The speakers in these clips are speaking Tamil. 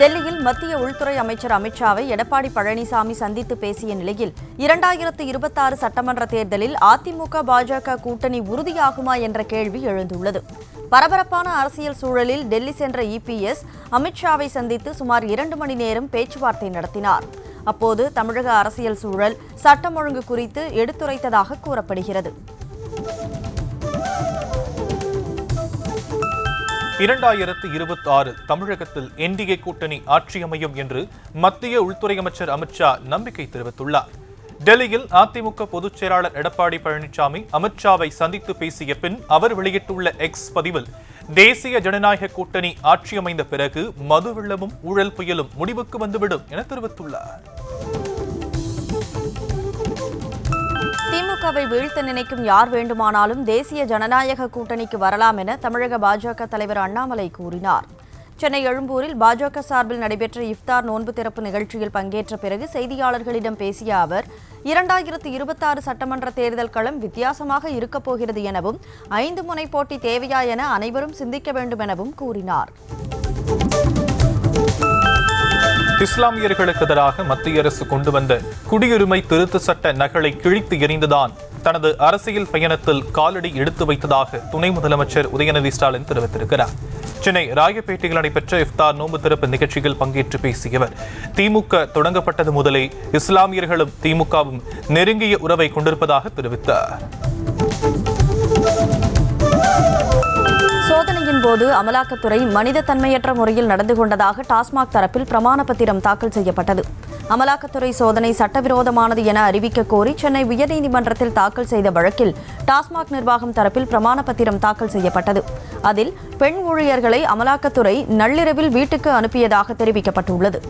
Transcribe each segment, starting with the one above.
டெல்லியில் மத்திய உள்துறை அமைச்சர் அமித்ஷாவை எடப்பாடி பழனிசாமி சந்தித்து பேசிய நிலையில் 2026 சட்டமன்ற தேர்தலில் அதிமுக பாஜக கூட்டணி உறுதியாகுமா என்ற கேள்வி எழுந்துள்ளது. பரபரப்பான அரசியல் சூழலில் டெல்லி சென்ற இபிஎஸ் அமித்ஷாவை சந்தித்து சுமார் 2 மணி நேரம் பேச்சுவார்த்தை நடத்தினார். அப்போது தமிழக அரசியல் சூழல், சட்டம் ஒழுங்கு குறித்து எடுத்துரைத்ததாக கூறப்படுகிறது. 2026 தமிழகத்தில் என்டிஏ கூட்டணி ஆட்சி அமையும் என்று மத்திய உள்துறை அமைச்சர் அமித்ஷா நம்பிக்கை தெரிவித்துள்ளார். டெல்லியில் அதிமுக பொதுச் செயலாளர் எடப்பாடி பழனிசாமி அமித்ஷாவை சந்தித்து பேசிய பின் அவர் வெளியிட்டுள்ள எக்ஸ் பதிவில், தேசிய ஜனநாயக கூட்டணி ஆட்சி அமைந்த பிறகு மது வெள்ளமும் ஊழல் புயலும் முடிவுக்கு வந்துவிடும் என தெரிவித்துள்ளார். திமுகவை வீழ்த்த நினைக்கும் யார் வேண்டுமானாலும் தேசிய ஜனநாயக கூட்டணிக்கு வரலாம் என தமிழக பாஜக தலைவர் அண்ணாமலை கூறினார். சென்னை எழும்பூரில் பாஜக சார்பில் நடைபெற்ற இஃப்தார் நோன்பு திறப்பு நிகழ்ச்சியில் பங்கேற்ற பிறகு செய்தியாளர்களிடம் பேசிய அவர், 2026 சட்டமன்ற தேர்தல் களம் வித்தியாசமாக இருக்கப் போகிறது எனவும் 5 முனை போட்டி தேவையா என அனைவரும் சிந்திக்க வேண்டும் எனவும் கூறினார். இஸ்லாமியர்களுக்கு எதிராக மத்திய அரசு கொண்டு வந்த குடியுரிமை திருத்த சட்ட நகலை கிழித்து எறிந்துதான் தனது அரசியல் பயணத்தில் காலடி எடுத்து வைத்ததாக துணை முதலமைச்சர் உதயநிதி ஸ்டாலின் தெரிவித்திருக்கிறார். சென்னை ராயப்பேட்டையில் நடைபெற்ற இஃப்தார் நோன்பு திறப்பு நிகழ்ச்சியில் பங்கேற்று பேசியவர், திமுக தொடங்கப்பட்டது முதலே இஸ்லாமியர்களும் திமுகவும் நெருங்கிய உறவை கொண்டிருப்பதாக தெரிவித்தார். சோதனையின் போது அமலாக்கத்துறை மனித தன்மையற்ற முறையில் நடந்து கொண்டதாக டாஸ்மாக் தரப்பில் பிரமாண பத்திரம் தாக்கல் செய்யப்பட்டது. அமலாக்கத்துறை சோதனை சட்டவிரோதமானது என அறிவிக்க கோரி சென்னை உயர்நீதிமன்றத்தில் தாக்கல் செய்த வழக்கில் டாஸ்மாக் நிர்வாகம் தரப்பில் பிரமாண பத்திரம் தாக்கல் செய்யப்பட்டது. அதில் பெண் ஊழியர்களை அமலாக்கத்துறை நள்ளிரவில் வீட்டுக்கு அனுப்பியதாக தெரிவிக்கப்பட்டுள்ளது.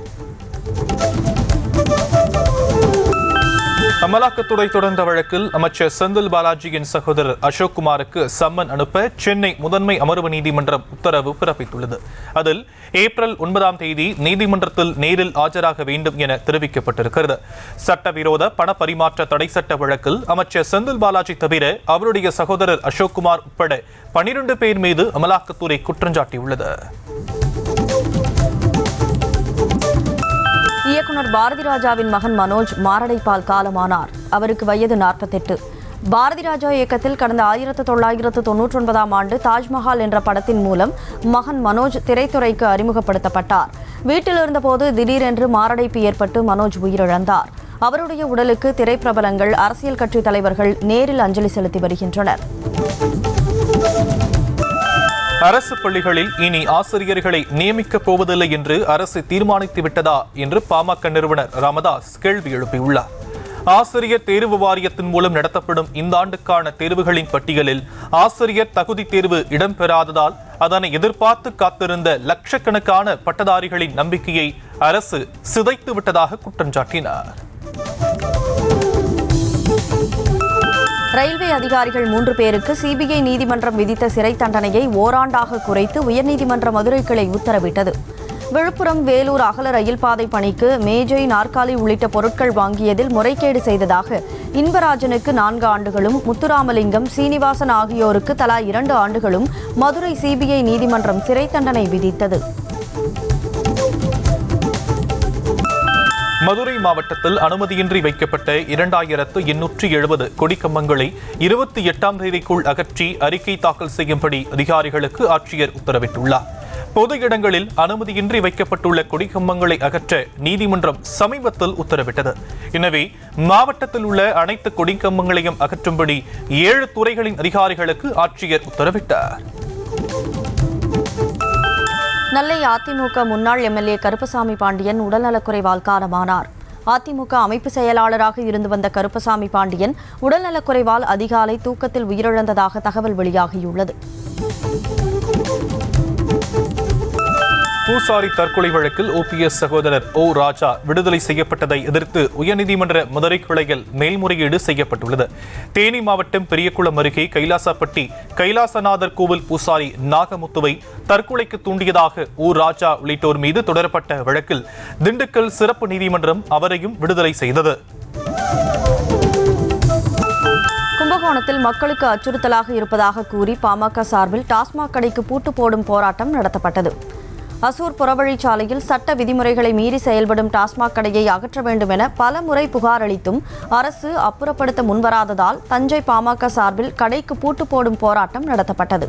அமலாக்கத்துறை தொடர்ந்த வழக்கில் அமைச்சர் செந்தில் பாலாஜியின் சகோதரர் அசோக்குமாருக்கு சம்மன் அனுப்ப சென்னை முதன்மை அமர்வு நீதிமன்றம் உத்தரவு பிறப்பித்துள்ளது. அதில் ஏப்ரல் 9ஆம் தேதி நீதிமன்றத்தில் நேரில் ஆஜராக வேண்டும் என தெரிவிக்கப்பட்டிருக்கிறது. சட்டவிரோத பண பரிமாற்ற தடை சட்ட வழக்கில் அமைச்சர் செந்தில் பாலாஜி தவிர அவருடைய சகோதரர் அசோக்குமார் உட்பட 12 பேர் மீது அமலாக்கத்துறை குற்றஞ்சாட்டியுள்ளது. இயக்குனர் பாரதி ராஜாவின் மகன் மனோஜ் மாரடைப்பால் காலமானார். அவருக்கு வயது 48. பாரதி ராஜா இயக்கத்தில் கடந்த 1999ஆம் ஆண்டு தாஜ்மஹால் என்ற படத்தின் மூலம் மகன் மனோஜ் திரைத்துறைக்கு அறிமுகப்படுத்தப்பட்டார். வீட்டில் இருந்தபோது திடீரென்று மாரடைப்பு ஏற்பட்டு மனோஜ் உயிரிழந்தார். அவருடைய உடலுக்கு திரைப்பிரபலங்கள், அரசியல் கட்சி தலைவர்கள் நேரில் அஞ்சலி செலுத்தி வருகின்றனர். அரசு பள்ளிகளில் இனி ஆசிரியர்களை நியமிக்கப் போவதில்லை என்று அரசு தீர்மானித்து விட்டதா என்று பாமக நிறுவனர் ராமதாஸ் கேள்வி எழுப்பியுள்ளார். ஆசிரியர் தேர்வு வாரியத்தின் மூலம் நடத்தப்படும் இந்த ஆண்டுக்கான தேர்வுகளின் பட்டியலில் ஆசிரியர் தகுதி தேர்வு இடம்பெறாததால் அதனை எதிர்பார்த்து காத்திருந்த லட்சக்கணக்கான பட்டதாரிகளின் நம்பிக்கையை அரசு சிதைத்து விட்டதாக குற்றம் சாட்டினார். ரயில்வே அதிகாரிகள் 3 பேருக்கு சிபிஐ நீதிமன்றம் விதித்த சிறை தண்டனையை ஓராண்டாக குறைத்து உயர்நீதிமன்ற மதுரை கிளை உத்தரவிட்டது. விழுப்புரம் வேலூர் அகல ரயில் பாதை பணிக்கு மேஜை, நாற்காலி உள்ளிட்ட பொருட்கள் வாங்கியதில் முறைகேடு செய்ததாக இன்பராஜனுக்கு 4 ஆண்டுகளும், முத்துராமலிங்கம், சீனிவாசன் ஆகியோருக்கு தலா 2 ஆண்டுகளும் மதுரை சிபிஐ நீதிமன்றம் சிறை தண்டனை விதித்தது. மதுரை மாவட்டத்தில் அனுமதியின்றி வைக்கப்பட்ட 2870 கொடிக்கம்பங்களை 28ஆம் தேதிக்குள் அகற்றி அறிக்கை தாக்கல் செய்யும்படி அதிகாரிகளுக்கு ஆட்சியர் உத்தரவிட்டுள்ளார். பொது இடங்களில் அனுமதியின்றி வைக்கப்பட்டுள்ள கொடிக்கம்பங்களை அகற்ற நீதிமன்றம் சமீபத்தில் உத்தரவிட்டது. எனவே மாவட்டத்தில் உள்ள அனைத்து கொடிக்கம்பங்களையும் அகற்றும்படி 7 துறைகளின் அதிகாரிகளுக்கு ஆட்சியர் உத்தரவிட்டார். நெல்லை அதிமுக முன்னாள் எம்எல்ஏ கருப்பசாமி பாண்டியன் உடல்நலக்குறைவால் காலமானார். அதிமுக அமைப்பு செயலாளராக இருந்து வந்த கருப்பசாமி பாண்டியன் உடல்நலக்குறைவால் அதிகாலை தூக்கத்தில் உயிரிழந்ததாக தகவல் வெளியாகியுள்ளது. பூசாரி தற்கொலை வழக்கில் ஓபிஎஸ் சகோதரர் ஓ ராஜா விடுதலை செய்யப்பட்டதை எதிர்த்து உயர்நீதிமன்ற மதுரை கிளையில் மேல்முறையீடு செய்யப்பட்டுள்ளது. தேனி மாவட்டம் பெரியகுளம் அருகே கைலாசப்பட்டி கைலாசநாதர் கோவில் பூசாரி நாகமுத்துவை தற்கொலைக்கு தூண்டியதாக ஓ ராஜா உள்ளிட்டோர் மீது தொடரப்பட்ட வழக்கில் திண்டுக்கல் சிறப்பு நீதிமன்றம் அவரையும் விடுதலை செய்தது. கும்பகோணத்தில் மக்களுக்கு அச்சுறுத்தலாக இருப்பதாக கூறி பாமக சார்பில் டாஸ்மாக் கடைக்கு பூட்டு போடும் போராட்டம் நடத்தப்பட்டது. அசூர் புறவழிச்சாலையில் சட்ட விதிமுறைகளை மீறி செயல்படும் டாஸ்மாக் கடையை அகற்ற வேண்டும் என பல முறை புகார் அளித்தும் அரசு அப்புறப்படுத்த முன்வராததால் தஞ்சை பாமக சார்பில் கடைக்கு பூட்டு போடும் போராட்டம் நடத்தப்பட்டது.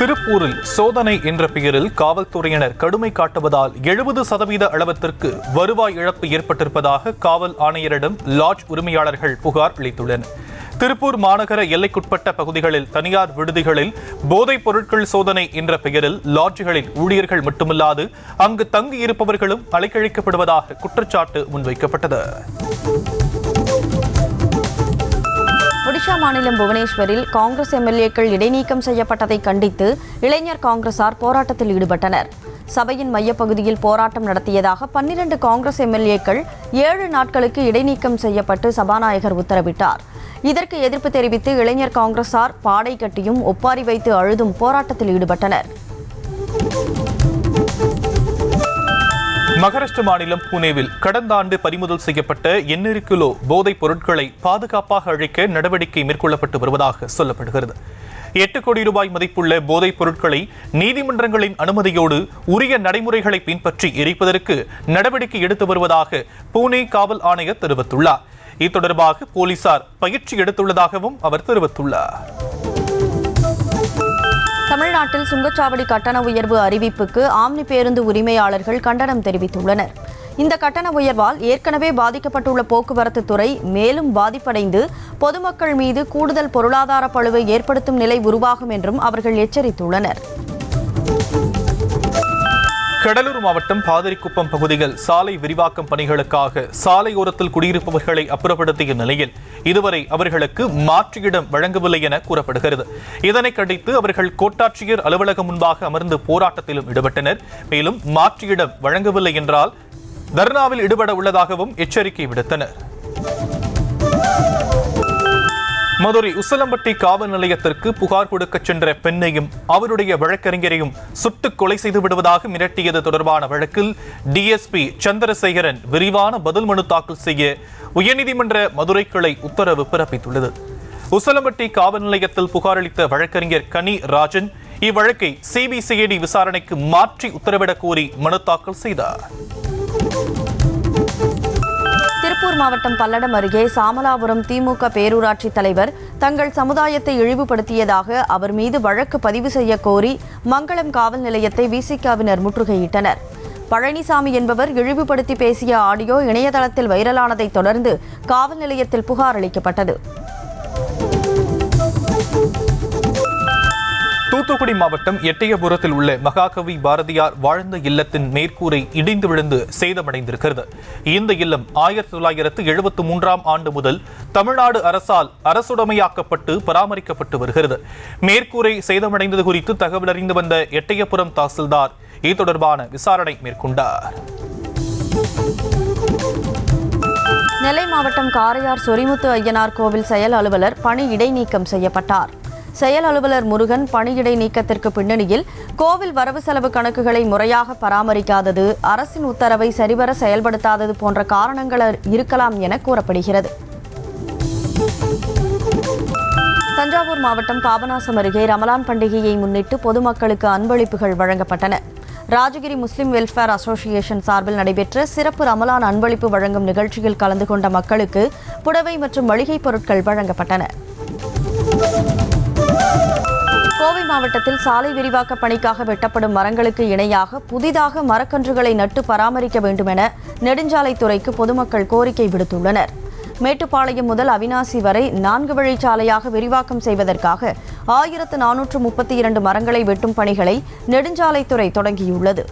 திருப்பூரில் சோதனை என்ற பெயரில் காவல்துறையினர் கடுமை காட்டுவதால் 70% அளவிற்கு வருவாய் இழப்பு ஏற்பட்டிருப்பதாக காவல் ஆணையரிடம் லாட்ஜ் உரிமையாளர்கள் புகார் அளித்துள்ளனர். திருப்பூர் மாநகர எல்லைக்குட்பட்ட பகுதிகளில் தனியார் விடுதிகளில் போதைப் பொருட்கள் சோதனை என்ற பெயரில் லாட்ஜ்களில் ஊழியர்கள் மட்டுமல்லாது அங்கு தங்கியிருப்பவர்களும் அலைக்கழிக்கப்படுவதாக குற்றச்சாட்டு முன்வைக்கப்பட்டது. ஒடிஷா மாநிலம் புவனேஸ்வரில் காங்கிரஸ் எம்எல்ஏக்கள் இடைநீக்கம் செய்யப்பட்டதை கண்டித்து இளைஞர் காங்கிரசார் போராட்டத்தில் ஈடுபட்டனர். சபையின் மையப்பகுதியில் போராட்டம் நடத்தியதாக 12 காங்கிரஸ் எம்எல்ஏக்கள் 7 நாட்களுக்கு இடைநீக்கம் செய்யப்பட்டு சபாநாயகர் உத்தரவிட்டார். இதற்கு எதிர்ப்பு தெரிவித்து இளைஞர் காங்கிரசார் பாடை கட்டியும் ஒப்பாரி வைத்து அழுதும் போராட்டத்தில் ஈடுபட்டனர். மகாராஷ்டிர மாநிலம் புனேவில் கடந்த ஆண்டு பறிமுதல் செய்யப்பட்ட 800 கிலோ போதைப் பொருட்களை பாதுகாப்பாக அழிக்க நடவடிக்கை மேற்கொள்ளப்பட்டு வருவதாக சொல்லப்படுகிறது. 8 கோடி ரூபாய் மதிப்புள்ள போதைப் பொருட்களை நீதிமன்றங்களின் அனுமதியோடு உரிய நடைமுறைகளை பின்பற்றி எரிப்பதற்கு நடவடிக்கை எடுத்து வருவதாக புனே காவல் ஆணையர் தெரிவித்துள்ளார். இது தொடர்பாக போலீசார் பயிற்சி எடுத்துள்ளதாகவும் அவர் தெரிவித்துள்ளார். தமிழ்நாட்டில் சுங்கச்சாவடி கட்டண உயர்வு அறிவிப்புக்கு ஆம்னி பேருந்து உரிமையாளர்கள் கண்டனம் தெரிவித்துள்ளனர். இந்த கட்டண உயர்வால் ஏற்கனவே பாதிக்கப்பட்டுள்ள போக்குவரத்து துறை மேலும் பாதிப்படைந்து பொதுமக்கள் மீது கூடுதல் பொருளாதார பளுவை ஏற்படுத்தும் நிலை உருவாகும் என்றும் அவர்கள் எச்சரித்துள்ளனர். கடலூர் மாவட்டம் பாதிரிக்குப்பம் பகுதியில் சாலை விரிவாக்கம் பணிகளுக்காக சாலையோரத்தில் குடியிருப்பவர்களை அப்புறப்படுத்திய நிலையில் இதுவரை அவர்களுக்கு மாற்று இடம் வழங்கவில்லை என கூறப்படுகிறது. இதனை கண்டித்து அவர்கள் கோட்டாட்சியர் அலுவலகம் முன்பாக அமர்ந்து போராட்டத்திலும் ஈடுபட்டனர். மேலும் மாற்று இடம் வழங்கவில்லை என்றால் தர்ணாவில் ஈடுபட உள்ளதாகவும் எச்சரிக்கை விடுத்தனர். மதுரை உசலம்பட்டி காவல் நிலையத்திற்கு புகார் கொடுக்க சென்ற பெண்ணையும் அவருடைய வழக்கறிஞரையும் சுட்டுக் கொலை செய்து விடுவதாக மிரட்டியது தொடர்பான வழக்கில் டிஎஸ்பி சந்திரசேகரன் விரிவான பதில் மனு தாக்கல் செய்ய உயர்நீதிமன்ற மதுரை கிளை உத்தரவு பிறப்பித்துள்ளது. உசலம்பட்டி காவல் நிலையத்தில் புகார் அளித்த வழக்கறிஞர் கனி ராஜன் இவ்வழக்கை சிபிசிஐடி விசாரணைக்கு மாற்றி உத்தரவிடக் கோரி மனு தாக்கல் செய்தார். திருப்பூர் மாவட்டம் பல்லடம் அருகே சாமலாபுரம் திமுக பேரூராட்சி தலைவர் தங்கள் சமுதாயத்தை இழிவுபடுத்தியதாக அவர் மீது வழக்கு பதிவு செய்ய கோரி மங்களம் காவல் நிலையத்தை விசிகவினர் முற்றுகையிட்டனர். பழனிசாமி என்பவர் இழிவுபடுத்தி பேசிய ஆடியோ இணையதளத்தில் வைரலானதை தொடர்ந்து காவல் நிலையத்தில் புகார் அளிக்கப்பட்டது. தூத்துக்குடி மாவட்டம் எட்டயபுரத்தில் உள்ள மகாகவி பாரதியார் வாழ்ந்த இல்லத்தின் மேற்கூரை இடிந்து விழுந்து சேதமடைந்திருக்கிறது. இந்த இல்லம் 1973ஆம் ஆண்டு முதல் தமிழ்நாடு அரசால் அரசுடைமையாக்கப்பட்டு பராமரிக்கப்பட்டு வருகிறது. மேற்கூரை சேதமடைந்தது குறித்து தகவல் அறிந்து வந்த எட்டயபுரம் தாசில்தார் இது தொடர்பான விசாரணை மேற்கொண்டார். நெல்லை மாவட்டம் காரையார் சொரிமுத்து ஐயனார் கோவில் செயல் அலுவலர் பணி இடைநீக்கம் செய்யப்பட்டார். செயல் அலுவலர் முருகன் பணியிடை நீக்கத்திற்கு பின்னணியில் கோவில் வரவு செலவு கணக்குகளை முறையாக பராமரிக்காதது, அரசின் உத்தரவை சரிவர செயல்படுத்தாதது போன்ற காரணங்கள் இருக்கலாம் என கூறப்படுகிறது. தஞ்சாவூர் மாவட்டம் பாபநாசம் அருகே ரமலான் பண்டிகையை முன்னிட்டு பொதுமக்களுக்கு அன்பளிப்புகள் வழங்கப்பட்டன. ராஜகிரி முஸ்லிம் வெல்ஃபேர் அசோசியேஷன் சார்பில் நடைபெற்ற சிறப்பு ரமலான் அன்பளிப்பு வழங்கும் நிகழ்ச்சியில் கலந்து கொண்ட மக்களுக்கு புடவை மற்றும் மளிகைப் பொருட்கள் வழங்கப்பட்டன. கோவை மாவட்டத்தில் சாலை விரிவாக்க பணிக்காக வெட்டப்படும் மரங்களுக்கு இணையாக புதிதாக மரக்கன்றுகளை நட்டு பராமரிக்க வேண்டும் என நெடுஞ்சாலைத்துறைக்கு பொதுமக்கள் கோரிக்கை விடுத்துள்ளனர். மேட்டுப்பாளையம் முதல் அவினாசி வரை 4 வழிச்சாலையாக விரிவாக்கம் செய்வதற்காக 1432 மரங்களை வெட்டும் பணிகளை நெடுஞ்சாலைத்துறை தொடங்கியுள்ளது.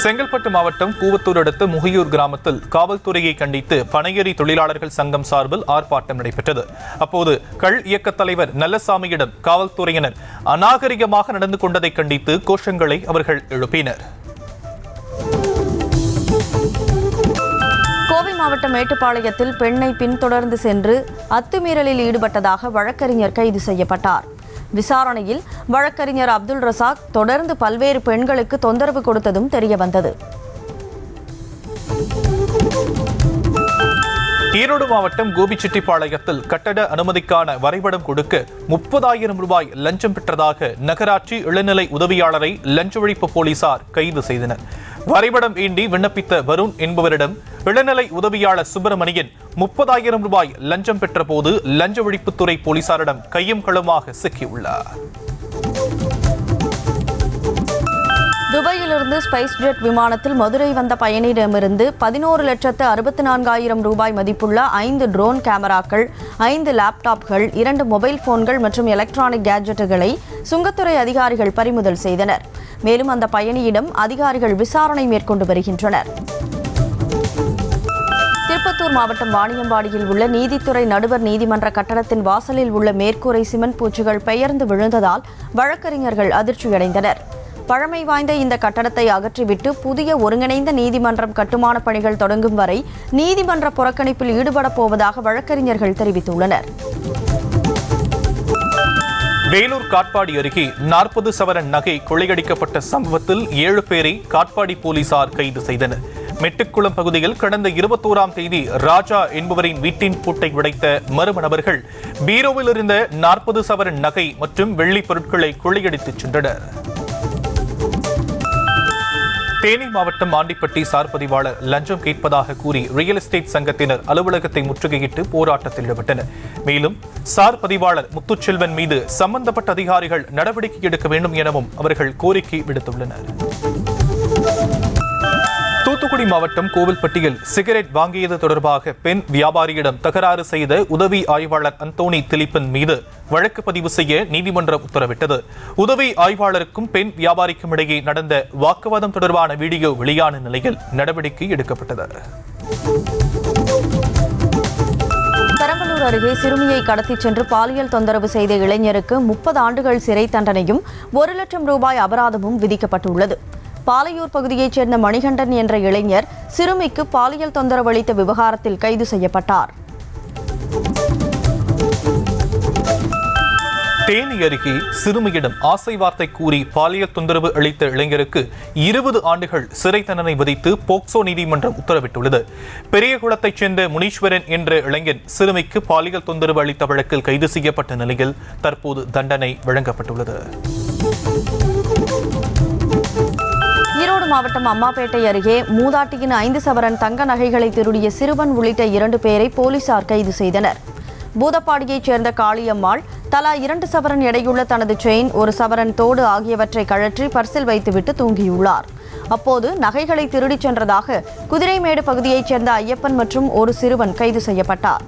செங்கல்பட்டு மாவட்டம் கூவத்தூர் அடுத்த முகையூர் கிராமத்தில் காவல்துறையை கண்டித்து பனையேறி தொழிலாளர்கள் சங்கம் சார்பில் ஆர்ப்பாட்டம் நடைபெற்றது. அப்போது கள் இயக்க தலைவர் நல்லசாமியிடம் காவல்துறையினர் அநாகரிகமாக நடந்து கொண்டதை கண்டித்து கோஷங்களை அவர்கள் எழுப்பினர். கோவை மாவட்டம் மேட்டுப்பாளையத்தில் பெண்ணை பின்தொடர்ந்து சென்று அத்துமீறலில் ஈடுபட்டதாக வழக்கறிஞர் கைது செய்யப்பட்டார். விசாரணையில் வழக்கறிஞர் அப்துல் ரசாக் தொடர்ந்து பல்வேறு பெண்களுக்கு தொந்தரவு கொடுத்ததும் தெரியவந்தது. ஈரோடு மாவட்டம் கோபிச்செட்டிப்பாளையத்தில் கட்டட அனுமதிக்கான வரைபடம் கொடுக்க 30,000 ரூபாய் லஞ்சம் பெற்றதாக நகராட்சி இளநிலை உதவியாளரை லஞ்ச ஒழிப்பு போலீசார் கைது செய்தனர். வரைபடம் வேண்டி விண்ணப்பித்த வருண் என்பவரிடம் இளநிலை உதவியாளர் சுப்பிரமணியன் 30,000 ரூபாய் லஞ்சம் பெற்ற போது லஞ்ச ஒழிப்புத்துறை போலீசாரிடம் கையும் களவுமாக சிக்கியுள்ளார். துபாயிலிருந்து ஸ்பைஸ் ஜெட் விமானத்தில் மதுரை வந்த பயணியிடமிருந்து 11,64,000 ரூபாய் மதிப்புள்ள 5 ட்ரோன் கேமராக்கள், 5 லேப்டாப்கள், 2 மொபைல் போன்கள் மற்றும் எலக்ட்ரானிக் கேஜெட்டுகளை சுங்கத்துறை அதிகாரிகள் பறிமுதல் செய்தனர். மேலும் அந்த பயணியிடம் அதிகாரிகள் விசாரணை மேற்கொண்டு வருகின்றனர். திருப்பத்தூர் மாவட்டம் வாணியம்பாடியில் உள்ள நீதித்துறை நடுவர் நீதிமன்ற கட்டடத்தின் வாசலில் உள்ள மேற்கூரை சிமெண்ட் பூச்சுகள் பெயர்ந்து விழுந்ததால் வழக்கறிஞர்கள் அதிர்ச்சியடைந்தனர். பழமை வாய்ந்த இந்த கட்டடத்தை அகற்றிவிட்டு புதிய ஒருங்கிணைந்த நீதிமன்றம் கட்டுமான பணிகள் தொடங்கும் வரை நீதிமன்ற புறக்கணிப்பில் ஈடுபடப் போவதாக வழக்கறிஞர்கள் தெரிவித்துள்ளனர். வேலூர் காட்பாடி அருகே 40 சவரன் நகை கொள்ளையடிக்கப்பட்ட சம்பவத்தில் 7 பேரை காட்பாடி போலீசார் கைது செய்தனர். மெட்டுக்குளம் பகுதியில் கடந்த 21ஆம் தேதி ராஜா என்பவரின் வீட்டின் பூட்டை உடைத்த மர்ம நபர்கள் பீரோவில் இருந்த 40 சவரன் நகை மற்றும் வெள்ளி பொருட்களை கொள்ளையடித்துச் சென்றனர். தேனி மாவட்டம் ஆண்டிப்பட்டி சார் பதிவாளர் லஞ்சம் கேட்பதாக கூறி ரியல் எஸ்டேட் சங்கத்தினர் அலுவலகத்தை முற்றுகையிட்டு போராட்டத்தில் ஈடுபட்டனர். மேலும் சார் பதிவாளர் முத்துச்செல்வன் மீது சம்பந்தப்பட்ட அதிகாரிகள் நடவடிக்கை எடுக்க வேண்டும் எனவும் அவர்கள் கோரிக்கை விடுத்துள்ளனர். தூத்துக்குடி மாவட்டம் கோவில்பட்டியில் சிகரெட் வாங்கியது தொடர்பாக பெண் வியாபாரியிடம் தகராறு செய்த உதவி ஆய்வாளர் அந்தோணி திலீபன் மீது வழக்கு பதிவு செய்ய நீதிமன்றம் உத்தரவிட்டது. உதவி ஆய்வாளருக்கும் பெண் வியாபாரிக்கும் இடையே நடந்த வாக்குவாதம் தொடர்பான வீடியோ வெளியான நிலையில் நடவடிக்கை எடுக்கப்பட்டது. பெரம்பலூர் அருகே சிறுமியை கடத்திச் சென்று பாலியல் தொந்தரவு செய்த இளைஞருக்கு 30 ஆண்டுகள் சிறை தண்டனையும் 1 லட்சம் ரூபாய் அபராதமும் விதிக்கப்பட்டுள்ளது. பாலையூர் பகுதியைச் சேர்ந்த மணிகண்டன் என்ற இளைஞர் சிறுமிக்கு பாலியல் தொந்தரவு அளித்த விவகாரத்தில் கைது செய்யப்பட்டார். தேனி அருகே சிறுமியிடம் ஆசை வார்த்தை கூறி பாலியல் தொந்தரவு அளித்த இளைஞருக்கு 20 ஆண்டுகள் சிறை தண்டனை விதித்து போக்சோ நீதிமன்றம் உத்தரவிட்டுள்ளது. பெரியகுளத்தைச் சேர்ந்த முனீஸ்வரன் என்ற இளைஞன் சிறுமிக்கு பாலியல் தொந்தரவு அளித்த வழக்கில் கைது செய்யப்பட்ட நிலையில் தற்போது தண்டனை வழங்கப்பட்டுள்ளது. ஈரோடு மாவட்டம் அம்மாப்பேட்டை அருகே மூதாட்டியின் 5 சவரன் தங்க நகைகளை திருடிய சிறுவன் உள்ளிட்ட 2 பேரை போலீசார் கைது செய்தனர். பூதப்பாடியைச் சேர்ந்த காளியம்மாள் தலா 2 சவரன் எடையுள்ள தனது செயின், 1 சவரன் தோடு ஆகியவற்றை கழற்றி பர்சில் வைத்துவிட்டு தூங்கியுள்ளார். அப்போது நகைகளை திருடிச் சென்றதாக குதிரைமேடு பகுதியைச் சேர்ந்த ஐயப்பன் மற்றும் ஒரு சிறுவன் கைது செய்யப்பட்டார்.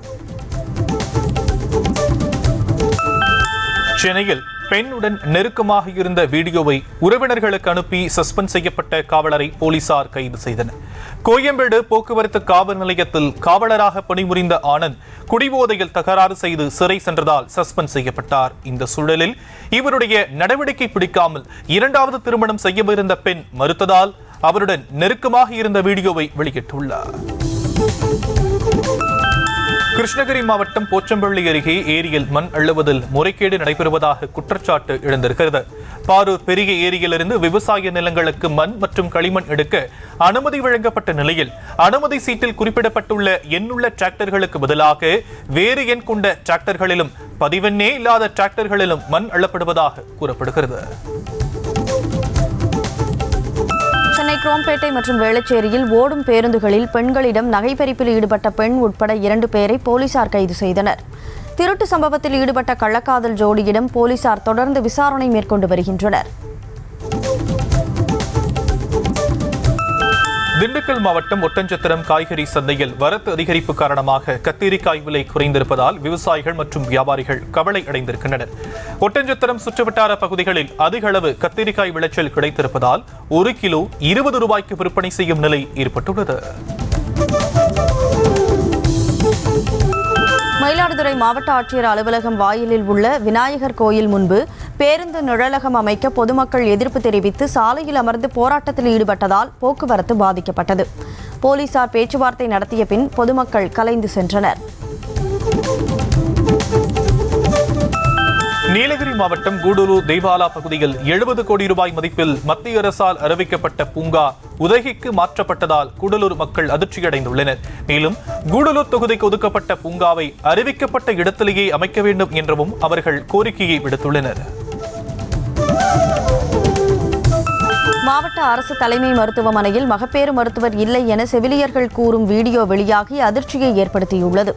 சென்னையில் பெண்ணுடன் நெருக்கமாக இருந்த வீடியோவை உறவினர்களுக்கு அனுப்பி சஸ்பெண்ட் செய்யப்பட்ட காவலரை போலீசார் கைது செய்தனர். கோயம்பேடு போக்குவரத்து காவல் நிலையத்தில் காவலராக பணிபுரிந்த ஆனந்த் குடிபோதையில் தகராறு செய்து சிறை சென்றதால் சஸ்பெண்ட் செய்யப்பட்டார். இந்த சூழலில் இவருடைய நடவடிக்கை பிடிக்காமல் 2வது திருமணம் செய்யவிருந்த பெண் மறுத்ததால் அவருடன் நெருக்கமாக இருந்த வீடியோவை வெளியிட்டுள்ளார். கிருஷ்ணகிரி மாவட்டம் போச்சம்பள்ளி அருகே ஏரியில் மண் அள்ளுவதில் முறைகேடு நடைபெறுவதாக குற்றச்சாட்டு எழுந்திருக்கிறது. பாரூர் பெரிய ஏரியிலிருந்து விவசாய நிலங்களுக்கு மண் மற்றும் களிமண் எடுக்க அனுமதி வழங்கப்பட்ட நிலையில் அனுமதி சீட்டில் குறிப்பிடப்பட்டுள்ள எண்ணுள்ள டிராக்டர்களுக்கு பதிலாக வேறு எண் கொண்ட டிராக்டர்களிலும் பதிவெண்ணே இல்லாத டிராக்டர்களிலும் மண் அள்ளப்படுவதாக கூறப்படுகிறது. சென்னை குரோம்பேட்டை மற்றும் வேளச்சேரியில் ஓடும் பேருந்துகளில் பெண்களிடம் நகைப்பறிப்பில் ஈடுபட்ட பெண் உட்பட 2 பேரை போலீசார் கைது செய்தனர். திருட்டு சம்பவத்தில் ஈடுபட்ட கள்ளக்காதல் ஜோடியிடம் போலீசார் தொடர்ந்து விசாரணை மேற்கொண்டு வருகின்றனர். திண்டுக்கல் மாவட்டம் ஒட்டஞ்சத்திரம் காய்கறி சந்தையில் வரத்து அதிகரிப்பு காரணமாக கத்திரிக்காய் விலை குறைந்திருப்பதால் விவசாயிகள் மற்றும் வியாபாரிகள் கவலை அடைந்திருக்கின்றனர். ஒட்டஞ்சத்திரம் சுற்றுவட்டார பகுதிகளில் அதிக அளவு கத்திரிக்காய் விளைச்சல் கிடைத்திருப்பதால் 1 கிலோ 20 ரூபாய்க்கு விற்பனை செய்யும் நிலை ஏற்பட்டுள்ளது. மயிலாடுதுறை மாவட்ட ஆட்சியர் அலுவலகம் வாயிலில் உள்ள விநாயகர் கோயில் முன்பு பேருந்து நிழலகம் அமைக்க பொதுமக்கள் எதிர்ப்பு தெரிவித்து சாலையில் அமர்ந்து போராட்டத்தில் ஈடுபட்டதால் போக்குவரத்து பாதிக்கப்பட்டது. போலீசார் பேச்சுவார்த்தை நடத்திய பின் பொதுமக்கள் கலைந்து சென்றனர். நீலகிரி நீலகிரி மாவட்டம் கூடலூர் தேவாலா பகுதியில் 70 கோடி ரூபாய் மதிப்பில் மத்திய அரசால் அறிவிக்கப்பட்ட பூங்கா உதகைக்கு மாற்றப்பட்டதால் கூடலூர் மக்கள் அதிர்ச்சியடைந்துள்ளனர். மேலும் கூடலூர் தொகுதிக்கு ஒதுக்கப்பட்ட பூங்காவை அறிவிக்கப்பட்ட இடத்திலேயே அமைக்க வேண்டும் என்றும் அவர்கள் கோரிக்கையை விடுத்துள்ளனர். மாவட்ட அரசு தலைமை மருத்துவமனையில் மகப்பேறு மருத்துவர் இல்லை என செவிலியர்கள் கூறும் வீடியோ வெளியாகி அதிர்ச்சியை ஏற்படுத்தியுள்ளது.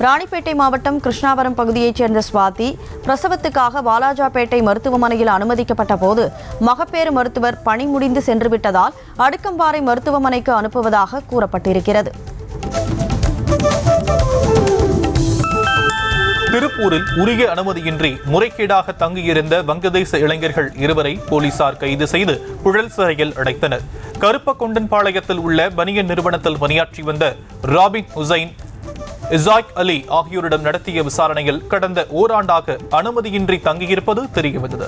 ராணிப்பேட்டை மாவட்டம் கிருஷ்ணாவரம் பகுதியைச் சேர்ந்த சுவாதி பிரசவத்துக்காக வாலாஜாபேட்டை மருத்துவமனையில் அனுமதிக்கப்பட்ட போது மகப்பேறு மருத்துவர் பணி முடிந்து சென்றுவிட்டதால் அடுக்கம்பாறை மருத்துவமனைக்கு அனுப்புவதாக கூறப்பட்டிருக்கிறது. திருப்பூரில் உரிய அனுமதியின்றி முறைகேடாக தங்கியிருந்த வங்கதேச இளைஞர்கள் 2 போலீசார் கைது செய்து புழல் சிறையில் அடைத்தனர். கருப்பக்கொண்டன்பாளையத்தில் உள்ள பனியன் நிறுவனத்தில் பணியாற்றி வந்த ராபின் ஹுசைன், இசாக் அலி ஆகியோரிடம் நடத்திய விசாரணையில் கடந்த ஓராண்டாக அனுமதியின்றி தங்கியிருப்பது தெரியவந்தது.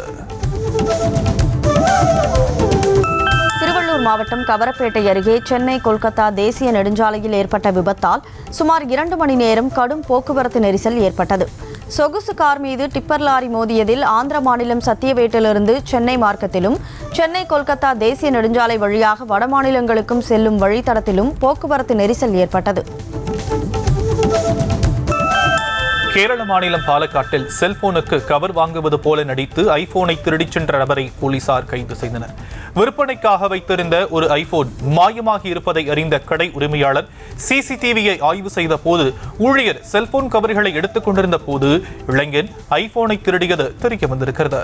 திருவள்ளூர் மாவட்டம் கவரப்பேட்டை அருகே சென்னை கொல்கத்தா தேசிய நெடுஞ்சாலையில் ஏற்பட்ட விபத்தால் சுமார் 2 மணி நேரம் கடும் போக்குவரத்து நெரிசல் ஏற்பட்டது. சொகுசு கார் மீது டிப்பர் லாரி மோதியதில் ஆந்திர மாநிலம் சத்தியவேட்டிலிருந்து சென்னை மார்க்கத்திலும் சென்னை கொல்கத்தா தேசிய நெடுஞ்சாலை வழியாக வடமாநிலங்களுக்கும் செல்லும் வழித்தடத்திலும் போக்குவரத்து நெரிசல் ஏற்பட்டது. கேரள மாநிலம் பாலக்காட்டில் செல்போனுக்கு கவர் வாங்குவது போல நடித்து ஐபோனை திருடிச் சென்ற நபரை போலீசார் கைது செய்தனர். விற்பனைக்காக வைத்திருந்த ஒரு ஐபோன் மாயமாகி இருப்பதை அறிந்த கடை உரிமையாளர் சிசிடிவியை ஆய்வு செய்த போது ஊழியர் செல்போன் கவர்களை எடுத்துக் கொண்டிருந்த போது இளைஞன் ஐபோனை திருடியது தெரிய வந்திருக்கிறது.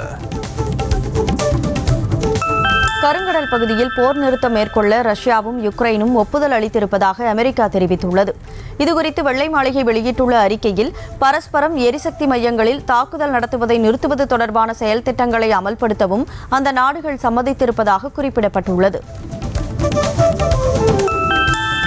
கருங்கடல் பகுதியில் போர் நிறுத்தம் மேற்கொள்ள ரஷ்யாவும் யுக்ரைனும் ஒப்புதல் அளித்திருப்பதாக அமெரிக்கா தெரிவித்துள்ளது. இதுகுறித்து வெள்ளை மாளிகை வெளியிட்டுள்ள அறிக்கையில் பரஸ்பரம் எரிசக்தி மையங்களில் தாக்குதல் நடத்துவதை நிறுத்துவது தொடர்பான செயல் திட்டங்களை அமல்படுத்தவும் அந்த நாடுகள் சம்மதித்திருப்பதாக குறிப்பிடப்பட்டுள்ளது.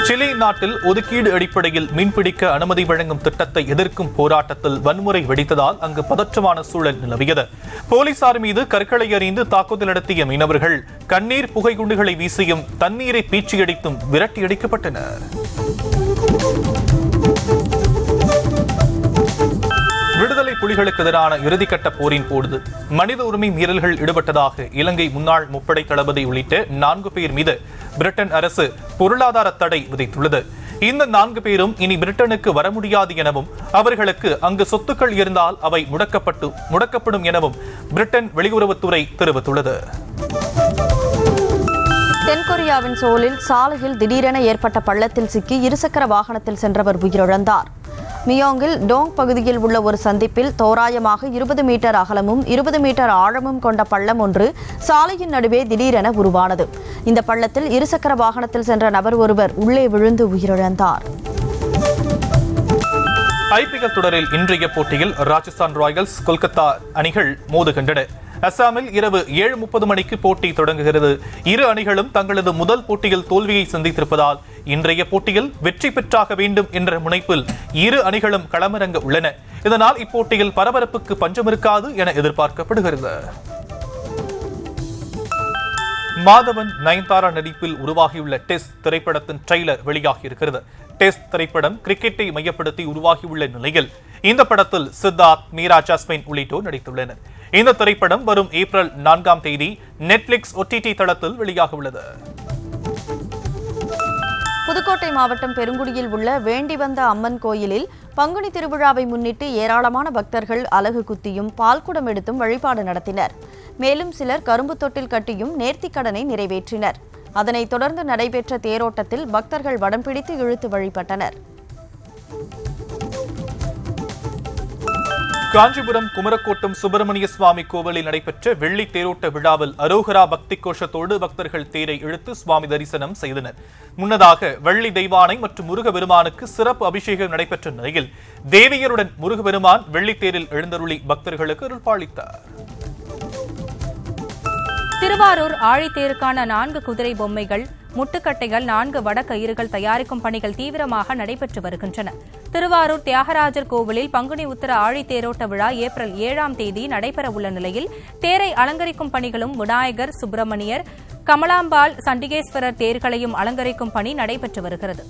சிலி நாட்டில் ஒதுக்கீடு அடிப்படையில் மீன்பிடிக்க அனுமதி வழங்கும் திட்டத்தை எதிர்க்கும் போராட்டத்தில் வன்முறை வெடித்ததால் அங்கு பதற்றமான சூழல் நிலவியது. போலீசார் மீது கற்களை எறிந்து தாக்குதல் நடத்திய மீனவர்கள் கண்ணீர் புகை குண்டுகளை வீசியும் தண்ணீரை பீச்சியடித்தும் விரட்டியடிக்கப்பட்டனர். விடுதலை புலிகளுக்கு எதிரான இறுதிக்கட்ட போரின் போது மனித உரிமை மீறல்கள் ஈடுபட்டதாக இலங்கை முன்னாள் முப்படை தளபதி உள்ளிட்ட 4 பேர் மீது பிரிட்டன் அரசு பொருளாதார தடை விதித்துள்ளது. இந்த 4 பேரும் இனி பிரிட்டனுக்கு வர முடியாது எனவும் அவர்களுக்கு அங்கு சொத்துக்கள் இருந்தால் அவை முடக்கப்படும் எனவும் பிரிட்டன் வெளியுறவுத்துறை தெரிவித்துள்ளது. தென்கொரியாவின் சோலில் சாலையில் திடீரென ஏற்பட்ட பள்ளத்தில் சிக்கி இருசக்கர வாகனத்தில் சென்றவர் உயிரிழந்தார். மியோங்கில் டோங் பகுதியில் உள்ள ஒரு சந்திப்பில் தோராயமாக 20 மீட்டர் அகலமும் 20 மீட்டர் ஆழமும் கொண்ட பள்ளம் ஒன்று சாலையின் நடுவே திடீரென உருவானது. இந்த பள்ளத்தில் இருசக்கர வாகனத்தில் சென்ற நபர் ஒருவர் உள்ளே விழுந்து உயிரிழந்தார். ஐபிஎல் தொடரில் இன்றைய போட்டியில் ராஜஸ்தான் ராயல்ஸ் கொல்கத்தா அணிகள் மோதுகின்றன. அசாமில் இரவு 7:30 மணிக்கு போட்டி தொடங்குகிறது. இரு அணிகளும் தங்களது முதல் போட்டியில் தோல்வியை சந்தித்திருப்பதால் இன்றைய போட்டியில் வெற்றி பெற்றாக வேண்டும் என்ற முனைப்பில் இரு அணிகளும் களமிறங்க உள்ளன. இதனால் இப்போட்டியில் பரபரப்புக்கு பஞ்சம் இருக்காது என எதிர்பார்க்கப்படுகிறது. மாதவன் நயன்தாரா நடிப்பில் உருவாகியுள்ள டெஸ்ட் திரைப்படத்தின் ட்ரெய்லர் வெளியாகியிருக்கிறது. டெஸ்ட் திரைப்படம் கிரிக்கெட்டை மையப்படுத்தி உருவாகியுள்ள நிலையில் இந்த படத்தில் சித்தார்த், மீரா ஜாஸ்மின் உள்ளிட்டோர் நடித்துள்ளனர். இந்த திரைப்படம் வரும் ஏப்ரல் 4ஆம் தேதி நெட்ஃபிளிக்ஸ் OTT தளத்தில் வெளியாக உள்ளது. புதுக்கோட்டை மாவட்டம் பெருங்குடியில் உள்ள வேண்டிவந்த அம்மன் கோயிலில் பங்குனி திருவிழாவை முன்னிட்டு ஏராளமான பக்தர்கள் அலகு குத்தியும் பால்குடம் எடுத்தும் வழிபாடு நடத்தினர். மேலும் சிலர் கரும்பு தொட்டில் கட்டியும் நேர்த்திக்கடனை நிறைவேற்றினர். அதனைத் தொடர்ந்து நடைபெற்ற தேரோட்டத்தில் பக்தர்கள் வடம் பிடித்து இழுத்து வழிபட்டனர். காஞ்சிபுரம் குமரக்கோட்டம் சுப்பிரமணிய சுவாமி கோவிலில் நடைபெற்ற வெள்ளி தேரோட்ட விழாவில் அரோகரா பக்தி கோஷத்தோடு பக்தர்கள் தேரை இழுத்து சுவாமி தரிசனம் செய்தனர். முன்னதாக வள்ளி தெய்வானை மற்றும் முருகபெருமானுக்கு சிறப்பு அபிஷேகம் நடைபெற்ற நிலையில் தேவியருடன் முருகபெருமான் வெள்ளித்தேரில் எழுந்தருளி பக்தர்களுக்கு அருள்பாலித்தார். திருவாரூர் ஆழித்தேருக்கான 4 குதிரை பொம்மைகள், முட்டுக்கட்டைகள், 4 வடக்கயிறுகள் தயாரிக்கும் பணிகள் தீவிரமாக நடைபெற்று வருகின்றன. திருவாரூர் தியாகராஜர் கோவிலில் பங்குனி உத்திர ஆழித்தேரோட்ட விழா ஏப்ரல் 7ஆம் தேதி நடைபெறவுள்ள நிலையில் தேரை அலங்கரிக்கும் பணிகளும் விநாயகர், சுப்பிரமணியர், கமலாம்பாள், சண்டிகேஸ்வரர் தேர்களையும் அலங்கரிக்கும் பணி நடைபெற்று வருகிறது.